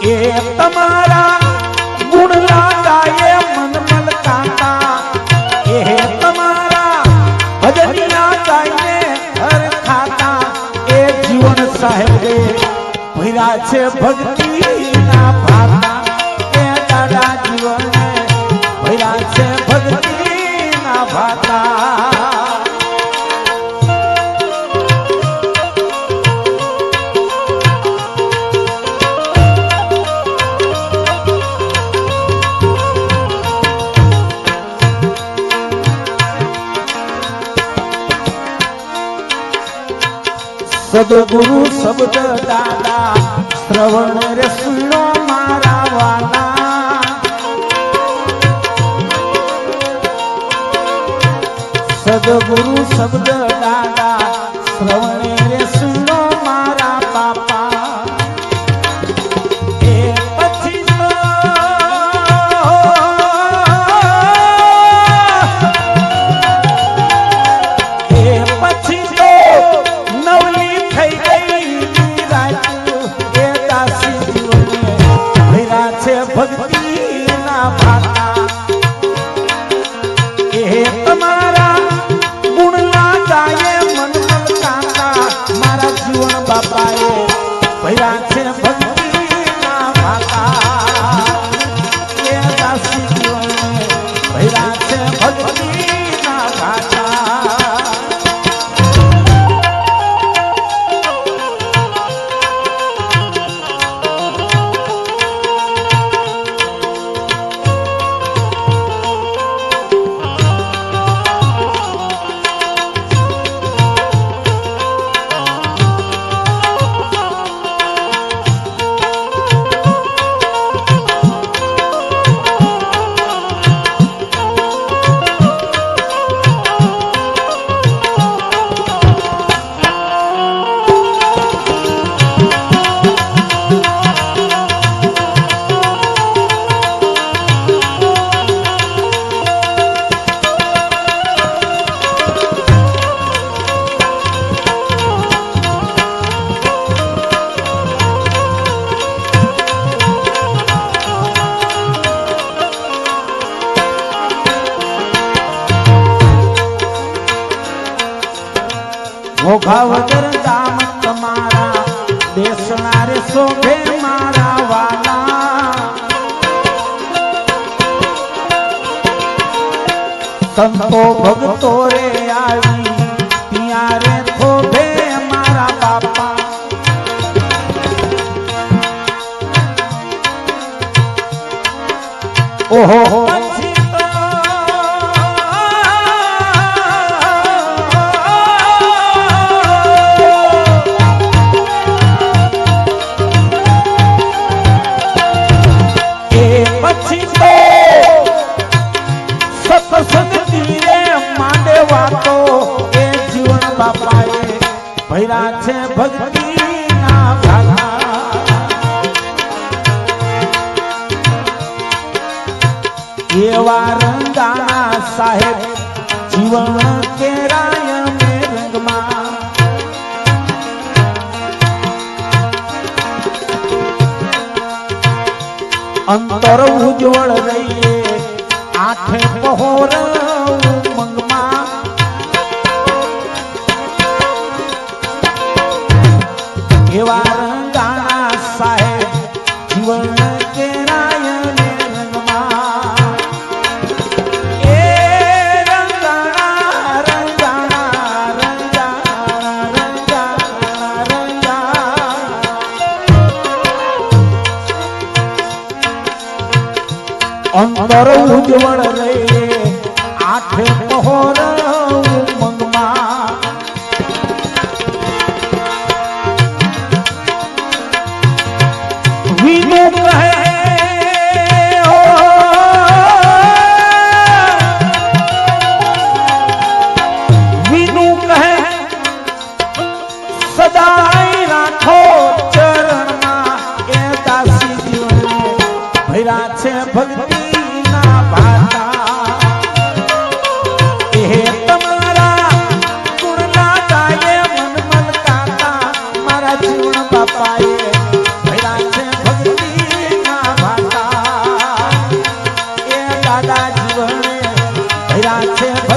એ તમારા ગુણ લાગાય મન મલકાતા એ તમારા ભજનિયા ગાયને હર ખાતા એ જીવન સાહેબે ભર્યા છે ભક્તિના ભાતા એ દાદા જીવને ભર્યા છે ભક્તિના ભાતા સદગુરુ શબ્દ દાદા શ્રવણ રે સુનો મારા વાલા સદગુરુ શબ્દ દાદા શ્રવણ રે સુનો મારા બાપા એ પછી તો નવલી થઈ ગઈ રાત એ દાસી જીવને ભર્યા છે ભક્તિના ભાતા એ તમારા ગુણ લાગાય મન મલકાતા મારા જીવન બાપાએ ભર્યા છે ભક્તિના ભાતા એ દાસી જીવને ભર્યા છે ભક્તિના ભાતા મોઘા વગર દામ તમારા બેસના રે શોભે મારા વાલા સંતો ભગતો રે આવી ત્યાં રે થોભે મારા બાપા ઓહો ભર્યા છે ભક્તિના ભાગા એવા રંગાના સાહેબ જીવન કેરાય મે રંગમાં અંતર ઉજ્જવળ રહીએ આઠે પહોર ઉમંગમાં એવા રંગાના સાહેબ જીવન કેરાય ને રંગમાં એ રંગાણા રંગાણા રંગાણા રંગાણા રંગાણા અંતર ઉજ્જવળ રે આઠે પહોર ઉમંગમાં વિનુ કહે વિનુ કહે સદાય રાખો ચરણમાં એ દાસી જીવને ભર્યા છે ભક્તિના ભાતા એ તમારા ગુણ લાગાય મન મલકાતા મારા જીવન બાપાએ ભર્યા છે ભક્તિ ભર્યા છે